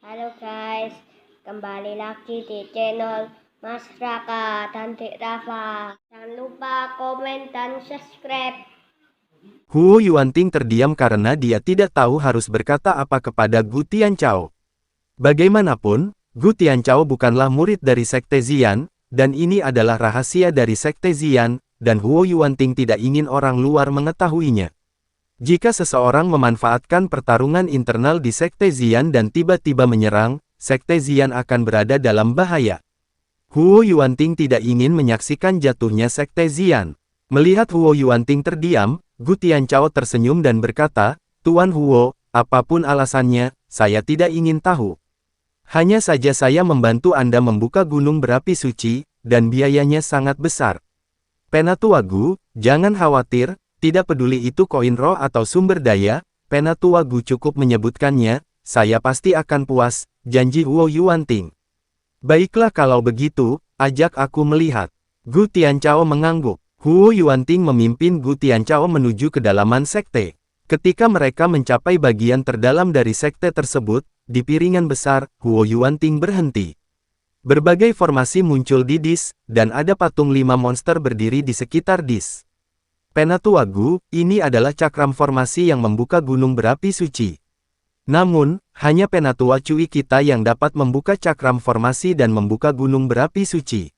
Halo guys, kembali lagi di channel Mas Raka dan Dek Rafa. Jangan lupa komen dan subscribe. Huo Yuanting terdiam karena dia tidak tahu harus berkata apa kepada Gu Tianchao. Bagaimanapun, Gu Tianchao bukanlah murid dari Sekte Xian, dan ini adalah rahasia dari Sekte Xian, dan Huo Yuanting tidak ingin orang luar mengetahuinya. Jika seseorang memanfaatkan pertarungan internal di Sekte Xian dan tiba-tiba menyerang, Sekte Xian akan berada dalam bahaya. Huo Yuanting tidak ingin menyaksikan jatuhnya Sekte Xian. Melihat Huo Yuanting terdiam, Gu Tianchao tersenyum dan berkata, "Tuan Huo, apapun alasannya, saya tidak ingin tahu. Hanya saja saya membantu Anda membuka gunung berapi suci, dan biayanya sangat besar. Penatua Gu, jangan khawatir. Tidak peduli itu koin roh atau sumber daya, Penatua Gu cukup menyebutkannya, saya pasti akan puas," janji Huo Yuanting. "Baiklah kalau begitu, ajak aku melihat." Gu Tianchao mengangguk. Huo Yuanting memimpin Gu Tianchao menuju kedalaman sekte. Ketika mereka mencapai bagian terdalam dari sekte tersebut, di piringan besar, Huo Yuanting berhenti. Berbagai formasi muncul di dis, dan ada patung 5 monster berdiri di sekitar dis. "Penatua Gu, ini adalah cakram formasi yang membuka gunung berapi suci. Namun, hanya Penatua Cui kita yang dapat membuka cakram formasi dan membuka gunung berapi suci.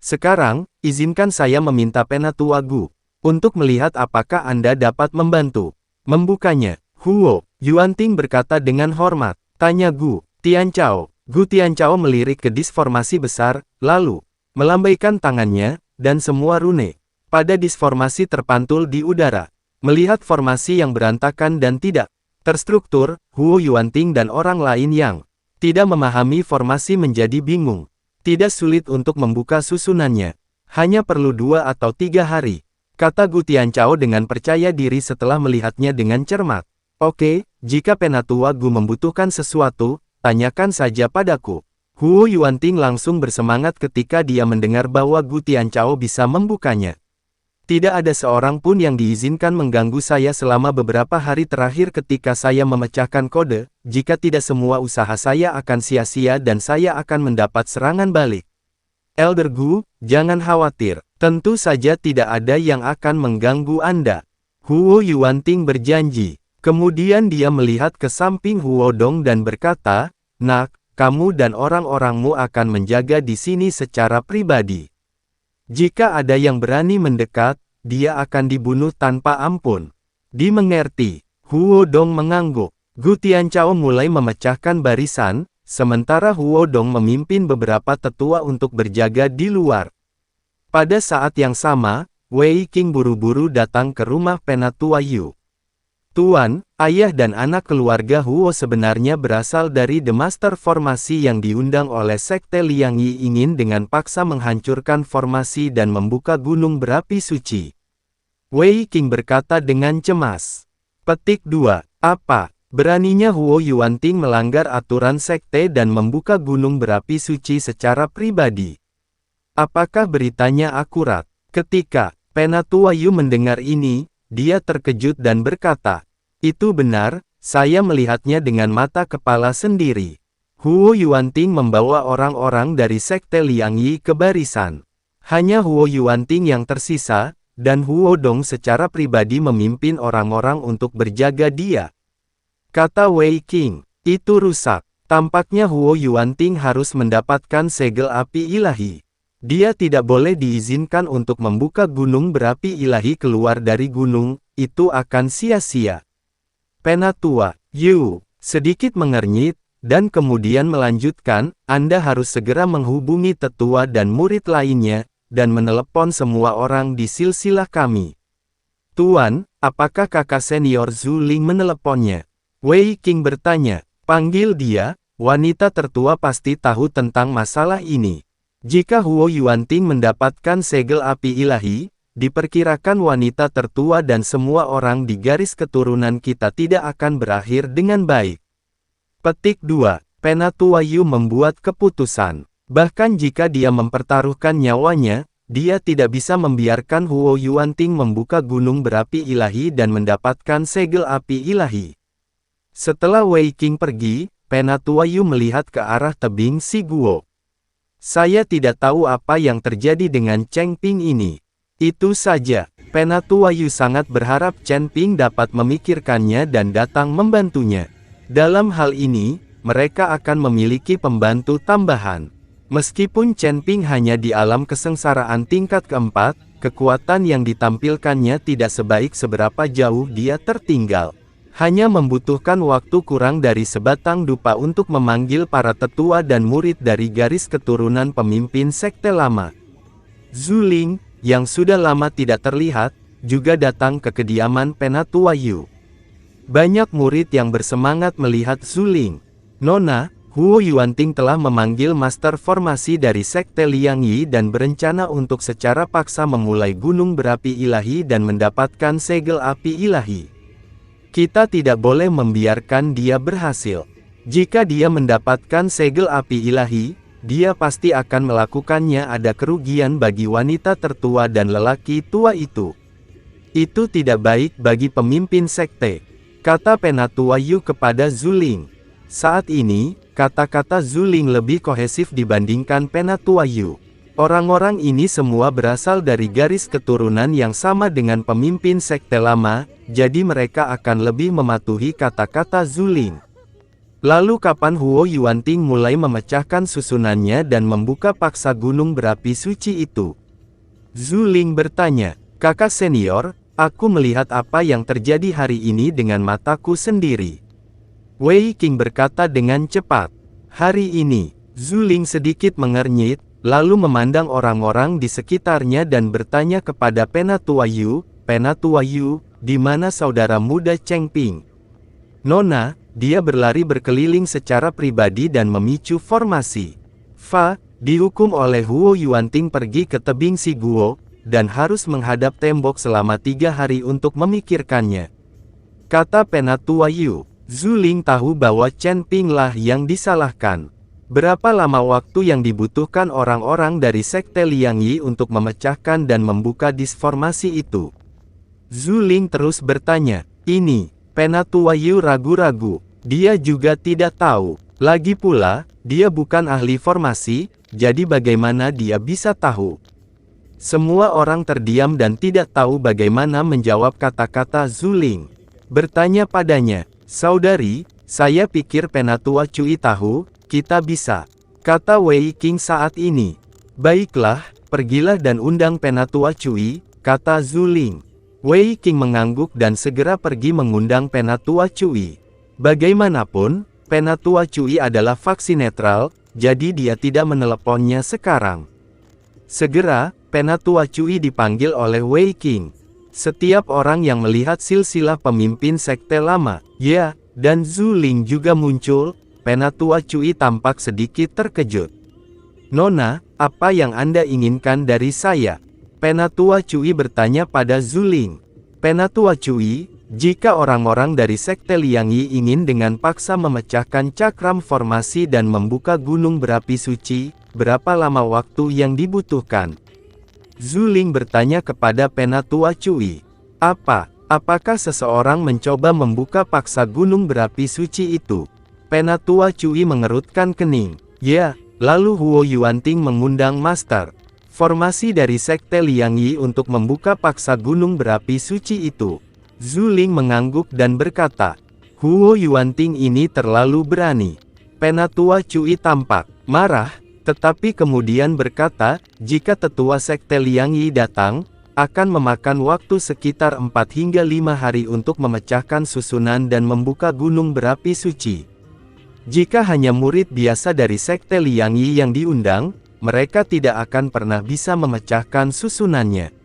Sekarang, izinkan saya meminta Penatua Gu untuk melihat apakah Anda dapat membantu membukanya." Huo Yuanting berkata dengan hormat. Tanya Gu Tianchao. Gu Tianchao melirik ke dis formasi besar, lalu melambaikan tangannya, dan semua rune pada disformasi terpantul di udara. Melihat formasi yang berantakan dan tidak terstruktur, Huo Yuanting dan orang lain yang tidak memahami formasi menjadi bingung. Tidak sulit untuk membuka susunannya. Hanya perlu 2 atau 3 hari, kata Gu Tianchao dengan percaya diri setelah melihatnya dengan cermat. "Oke, jika Penatua Gu membutuhkan sesuatu, tanyakan saja padaku." Huo Yuanting langsung bersemangat ketika dia mendengar bahwa Gu Tianchao bisa membukanya. "Tidak ada seorang pun yang diizinkan mengganggu saya selama beberapa hari terakhir ketika saya memecahkan kode, jika tidak semua usaha saya akan sia-sia dan saya akan mendapat serangan balik. Elder Gu, jangan khawatir, tentu saja tidak ada yang akan mengganggu Anda." Huo Yuanting berjanji. Kemudian dia melihat ke samping Huo Dong dan berkata, "Nak, kamu dan orang-orangmu akan menjaga di sini secara pribadi. Jika ada yang berani mendekat, dia akan dibunuh tanpa ampun." "Dimengerti." Huo Dong mengangguk. Gu Tianchao mulai memecahkan barisan, sementara Huo Dong memimpin beberapa tetua untuk berjaga di luar. Pada saat yang sama, Wei Qing buru-buru datang ke rumah Penatua Yu. "Tuan, ayah dan anak keluarga Huo sebenarnya berasal dari The Master Formasi yang diundang oleh Sekte Liang Yi ingin dengan paksa menghancurkan formasi dan membuka gunung berapi suci." Wei Qing berkata dengan cemas. Petik 2. Apa beraninya Huo Yuanting melanggar aturan sekte dan membuka gunung berapi suci secara pribadi? Apakah beritanya akurat? Ketika Penatua Yu mendengar ini, dia terkejut dan berkata, "Itu benar, saya melihatnya dengan mata kepala sendiri." Huo Yuanting membawa orang-orang dari Sekte Liang Yi ke barisan. Hanya Huo Yuanting yang tersisa, dan Huo Dong secara pribadi memimpin orang-orang untuk berjaga dia. Kata Wei Qing, "Itu rusak. Tampaknya Huo Yuanting harus mendapatkan segel api ilahi. Dia tidak boleh diizinkan untuk membuka gunung berapi ilahi keluar dari gunung, itu akan sia-sia." Penatua Yu sedikit mengernyit, dan kemudian melanjutkan, "Anda harus segera menghubungi tetua dan murid lainnya, dan menelepon semua orang di silsilah kami." "Tuan, apakah kakak senior Zhu Ling meneleponnya?" Wei Qing bertanya. "Panggil dia, wanita tertua pasti tahu tentang masalah ini." Jika Huo Yuanting mendapatkan segel api ilahi, diperkirakan wanita tertua dan semua orang di garis keturunan kita tidak akan berakhir dengan baik. Petik 2. Penatua Yu membuat keputusan. Bahkan jika dia mempertaruhkan nyawanya, dia tidak bisa membiarkan Huo Yuanting membuka gunung berapi ilahi dan mendapatkan segel api ilahi. Setelah Wei Qing pergi, Penatua Yu melihat ke arah tebing si Guo. Saya tidak tahu apa yang terjadi dengan Cheng Ping ini. Itu saja. Penatua Yu sangat berharap Chen Ping dapat memikirkannya dan datang membantunya. Dalam hal ini, mereka akan memiliki pembantu tambahan. Meskipun Chen Ping hanya di alam kesengsaraan tingkat keempat, kekuatan yang ditampilkannya tidak sebaik seberapa jauh dia tertinggal. Hanya membutuhkan waktu kurang dari sebatang dupa untuk memanggil para tetua dan murid dari garis keturunan pemimpin sekte lama. Zhu Ling, yang sudah lama tidak terlihat, juga datang ke kediaman Penatua Yu. Banyak murid yang bersemangat melihat Zhu Ling. Nona, Huo Yuanting telah memanggil master formasi dari sekte Liang Yi dan berencana untuk secara paksa memulai gunung berapi ilahi dan mendapatkan segel api ilahi. Kita tidak boleh membiarkan dia berhasil. Jika dia mendapatkan segel api ilahi, dia pasti akan melakukannya. Ada kerugian bagi wanita tertua dan lelaki tua itu. Itu tidak baik bagi pemimpin sekte, kata Penatua Yu kepada Zhu Ling. Saat ini, kata-kata Zhu Ling lebih kohesif dibandingkan Penatua Yu. Orang-orang ini semua berasal dari garis keturunan yang sama dengan pemimpin sekte lama, jadi mereka akan lebih mematuhi kata-kata Zhu Ling. Lalu kapan Huo Yuanting mulai memecahkan susunannya dan membuka paksa gunung berapi suci itu? Zhu Ling bertanya, kakak senior, aku melihat apa yang terjadi hari ini dengan mataku sendiri. Wei Qing berkata dengan cepat. Hari ini, Zhu Ling sedikit mengernyit, lalu memandang orang-orang di sekitarnya dan bertanya kepada Penatua Yu, Penatua Yu, di mana saudara muda Cheng Ping? Nona, dia berlari berkeliling secara pribadi dan memicu formasi. Fa, dihukum oleh Huo Yuanting pergi ke tebing si Guo, dan harus menghadap tembok selama 3 hari untuk memikirkannya. Kata Penatua Yu. Zhu Ling tahu bahwa Chen Ping lah yang disalahkan. Berapa lama waktu yang dibutuhkan orang-orang dari sekte Liang Yi untuk memecahkan dan membuka disformasi itu? Zhu Ling terus bertanya. Ini, Penatua Yu ragu-ragu. Dia juga tidak tahu. Lagi pula, dia bukan ahli formasi, jadi bagaimana dia bisa tahu? Semua orang terdiam dan tidak tahu bagaimana menjawab kata-kata Zhu Ling. Bertanya padanya, saudari, saya pikir Penatua Cui tahu, kita bisa, kata Wei Qing saat ini. Baiklah, pergilah dan undang Penatua Cui, kata Zhu Ling. Wei Qing mengangguk dan segera pergi mengundang Penatua Cui. Bagaimanapun, Penatua Cui adalah faksi netral, jadi dia tidak meneleponnya sekarang. Segera, Penatua Cui dipanggil oleh Wei Qing. Setiap orang yang melihat silsilah pemimpin sekte lama, ya, dan Zhu Ling juga muncul. Penatua Cui tampak sedikit terkejut. Nona, apa yang Anda inginkan dari saya? Penatua Cui bertanya pada Zhu Ling. Penatua Cui, jika orang-orang dari sekte Liang Yi ingin dengan paksa memecahkan cakram formasi dan membuka gunung berapi suci, berapa lama waktu yang dibutuhkan? Zhu Ling bertanya kepada Penatua Cui. Apakah seseorang mencoba membuka paksa gunung berapi suci itu? Penatua Cui mengerutkan kening. Ya, lalu Huo Yuanting mengundang master formasi dari sekte Liang Yi untuk membuka paksa gunung berapi suci itu. Zhu Ling mengangguk dan berkata, Huo Yuanting ini terlalu berani. Penatua Cui tampak marah, tetapi kemudian berkata, jika tetua sekte Liang Yi datang, akan memakan waktu sekitar 4 hingga 5 hari untuk memecahkan susunan dan membuka gunung berapi suci. Jika hanya murid biasa dari sekte Liang Yi yang diundang, mereka tidak akan pernah bisa memecahkan susunannya.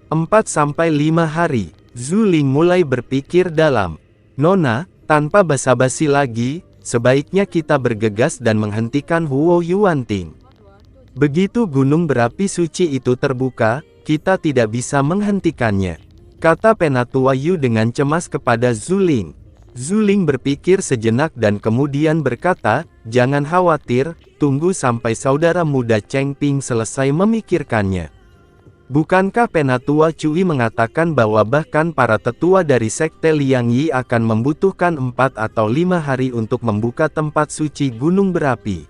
4-5 hari, Zhu Ling mulai berpikir dalam. Nona, tanpa basa-basi lagi, sebaiknya kita bergegas dan menghentikan Huo Yuanting. Begitu gunung berapi suci itu terbuka, kita tidak bisa menghentikannya, kata Penatua Yu dengan cemas kepada Zhu Ling. Zhu Ling berpikir sejenak dan kemudian berkata, jangan khawatir, tunggu sampai saudara muda Cheng Ping selesai memikirkannya. Bukankah Penatua Cui mengatakan bahwa bahkan para tetua dari sekte Liang Yi akan membutuhkan 4 atau 5 hari untuk membuka tempat suci gunung berapi?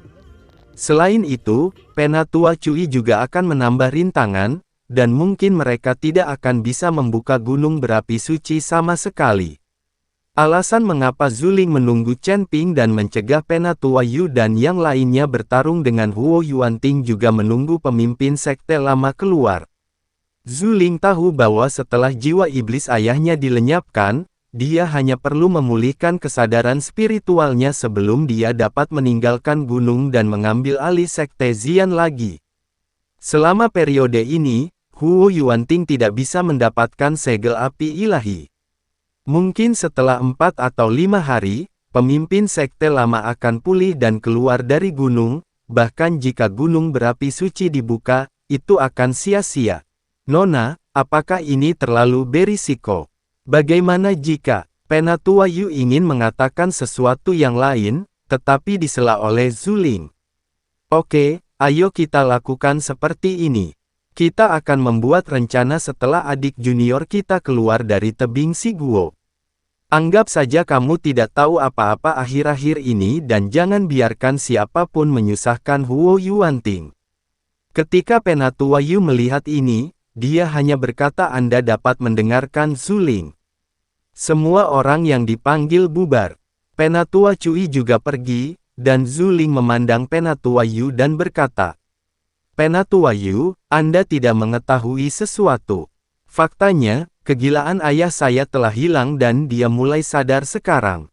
Selain itu, Penatua Cui juga akan menambah rintangan, dan mungkin mereka tidak akan bisa membuka gunung berapi suci sama sekali. Alasan mengapa Zuling menunggu Chen Ping dan mencegah Penatua Yu dan yang lainnya bertarung dengan Huo Yuanting juga menunggu pemimpin sekte lama keluar. Zuling tahu bahwa setelah jiwa iblis ayahnya dilenyapkan, dia hanya perlu memulihkan kesadaran spiritualnya sebelum dia dapat meninggalkan gunung dan mengambil alih sekte Xian lagi. Selama periode ini, Huo Yuanting tidak bisa mendapatkan segel api ilahi. Mungkin setelah 4 atau 5 hari, pemimpin sekte lama akan pulih dan keluar dari gunung, bahkan jika gunung berapi suci dibuka, itu akan sia-sia. Nona, apakah ini terlalu berisiko? Bagaimana jika Penatua Yu ingin mengatakan sesuatu yang lain, tetapi disela oleh Zuling? Oke, ayo kita lakukan seperti ini. Kita akan membuat rencana setelah adik junior kita keluar dari tebing Si Guo. Anggap saja kamu tidak tahu apa-apa akhir-akhir ini dan jangan biarkan siapapun menyusahkan Huo Yuanting. Ketika Penatua Yu melihat ini, dia hanya berkata Anda dapat mendengarkan Zuling. Semua orang yang dipanggil bubar. Penatua Cui juga pergi, dan Zuling memandang Penatua Yu dan berkata, Penatua Yu, Anda tidak mengetahui sesuatu. Faktanya, kegilaan ayah saya telah hilang dan dia mulai sadar sekarang.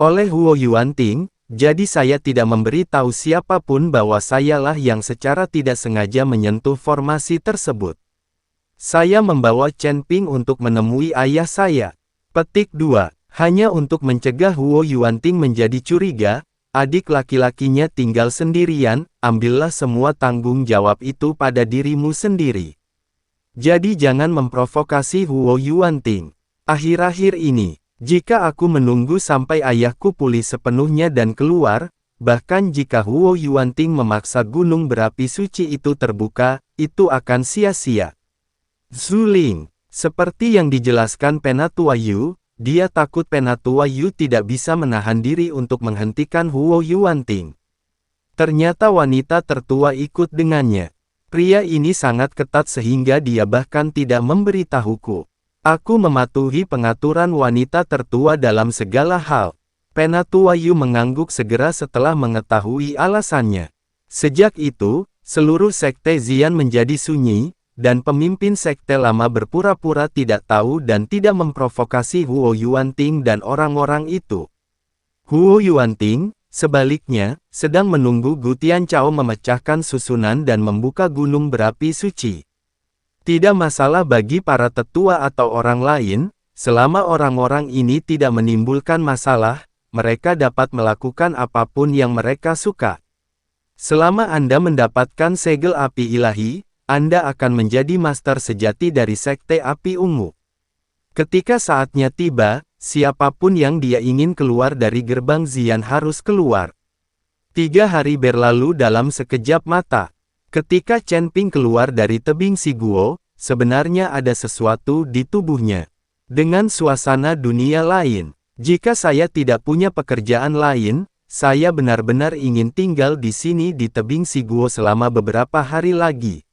Oleh Huo Yuanting, jadi saya tidak memberi tahu siapapun bahwa sayalah yang secara tidak sengaja menyentuh formasi tersebut. Saya membawa Chen Ping untuk menemui ayah saya. Petik 2. Hanya untuk mencegah Huo Yuanting menjadi curiga, adik laki-lakinya tinggal sendirian, ambillah semua tanggung jawab itu pada dirimu sendiri. Jadi jangan memprovokasi Huo Yuanting. Akhir-akhir ini, jika aku menunggu sampai ayahku pulih sepenuhnya dan keluar, bahkan jika Huo Yuanting memaksa gunung berapi suci itu terbuka, itu akan sia-sia. Zuling, seperti yang dijelaskan Penatua Yu, dia takut Penatua Yu tidak bisa menahan diri untuk menghentikan Huo Yuanting. Ternyata wanita tertua ikut dengannya. Pria ini sangat ketat sehingga dia bahkan tidak memberitahuku. Aku mematuhi pengaturan wanita tertua dalam segala hal. Penatua Yu mengangguk segera setelah mengetahui alasannya. Sejak itu, seluruh sekte Xian menjadi sunyi, dan pemimpin sekte lama berpura-pura tidak tahu dan tidak memprovokasi Huo Yuanting dan orang-orang itu. Huo Yuanting, sebaliknya, sedang menunggu Gu Tianchao memecahkan susunan dan membuka gunung berapi suci. Tidak masalah bagi para tetua atau orang lain, selama orang-orang ini tidak menimbulkan masalah, mereka dapat melakukan apapun yang mereka suka. Selama Anda mendapatkan segel api ilahi, Anda akan menjadi master sejati dari sekte api ungu. Ketika saatnya tiba, siapapun yang dia ingin keluar dari gerbang Xian harus keluar. 3 hari berlalu dalam sekejap mata. Ketika Chen Ping keluar dari tebing Si Guo, sebenarnya ada sesuatu di tubuhnya. Dengan suasana dunia lain. Jika saya tidak punya pekerjaan lain, saya benar-benar ingin tinggal di sini di tebing Si Guo selama beberapa hari lagi.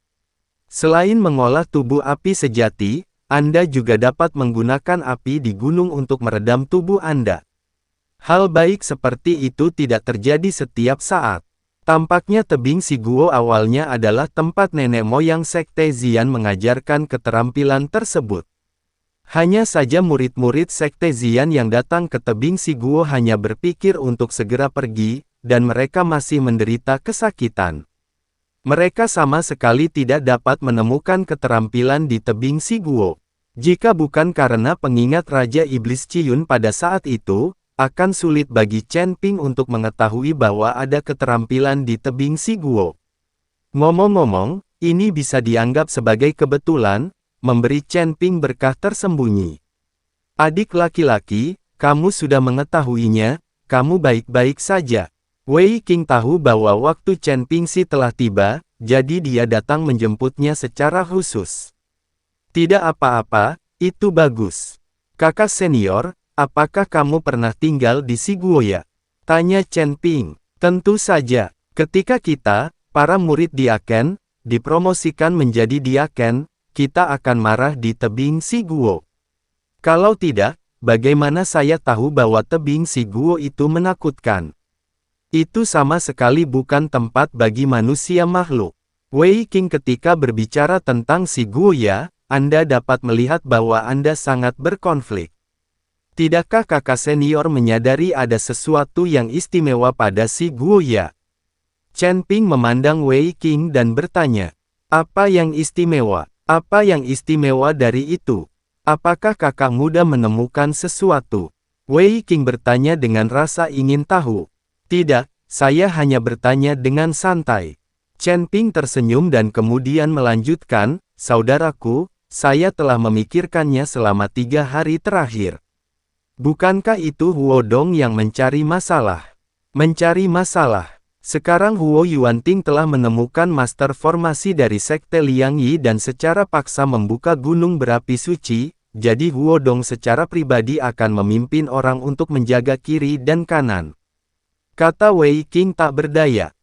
Selain mengolah tubuh api sejati, Anda juga dapat menggunakan api di gunung untuk meredam tubuh Anda. Hal baik seperti itu tidak terjadi setiap saat. Tampaknya tebing Si Guo awalnya adalah tempat nenek moyang sekte Xian mengajarkan keterampilan tersebut. Hanya saja murid-murid sekte Xian yang datang ke tebing Si Guo hanya berpikir untuk segera pergi, dan mereka masih menderita kesakitan. Mereka sama sekali tidak dapat menemukan keterampilan di tebing Si Guo. Jika bukan karena pengingat Raja Iblis Ciyun pada saat itu, akan sulit bagi Chen Ping untuk mengetahui bahwa ada keterampilan di tebing Si Guo. Ngomong-ngomong, ini bisa dianggap sebagai kebetulan, memberi Chen Ping berkah tersembunyi. Adik laki-laki, kamu sudah mengetahuinya, kamu baik-baik saja. Wei Qing tahu bahwa waktu Chen Pingxi telah tiba, jadi dia datang menjemputnya secara khusus. Tidak apa-apa, itu bagus. Kakak senior, apakah kamu pernah tinggal di Siguoya? Tanya Chen Ping. Tentu saja, ketika kita, para murid Diaken, dipromosikan menjadi Diaken, kita akan marah di tebing Siguo. Kalau tidak, bagaimana saya tahu bahwa tebing Siguo itu menakutkan? Itu sama sekali bukan tempat bagi manusia makhluk. Wei Qing ketika berbicara tentang Siguoya, Anda dapat melihat bahwa Anda sangat berkonflik. Tidakkah kakak senior menyadari ada sesuatu yang istimewa pada Siguoya? Chen Ping memandang Wei Qing dan bertanya, apa yang istimewa? Apa yang istimewa dari itu? Apakah kakak muda menemukan sesuatu? Wei Qing bertanya dengan rasa ingin tahu. Tidak, saya hanya bertanya dengan santai. Chen Ping tersenyum dan kemudian melanjutkan, saudaraku, saya telah memikirkannya selama 3 hari terakhir. Bukankah itu Huo Dong yang mencari masalah? Mencari masalah. Sekarang Huo Yuanting telah menemukan master formasi dari Sekte Liang Yi dan secara paksa membuka gunung berapi suci, jadi Huo Dong secara pribadi akan memimpin orang untuk menjaga kiri dan kanan. Kata Wei Qing tak berdaya.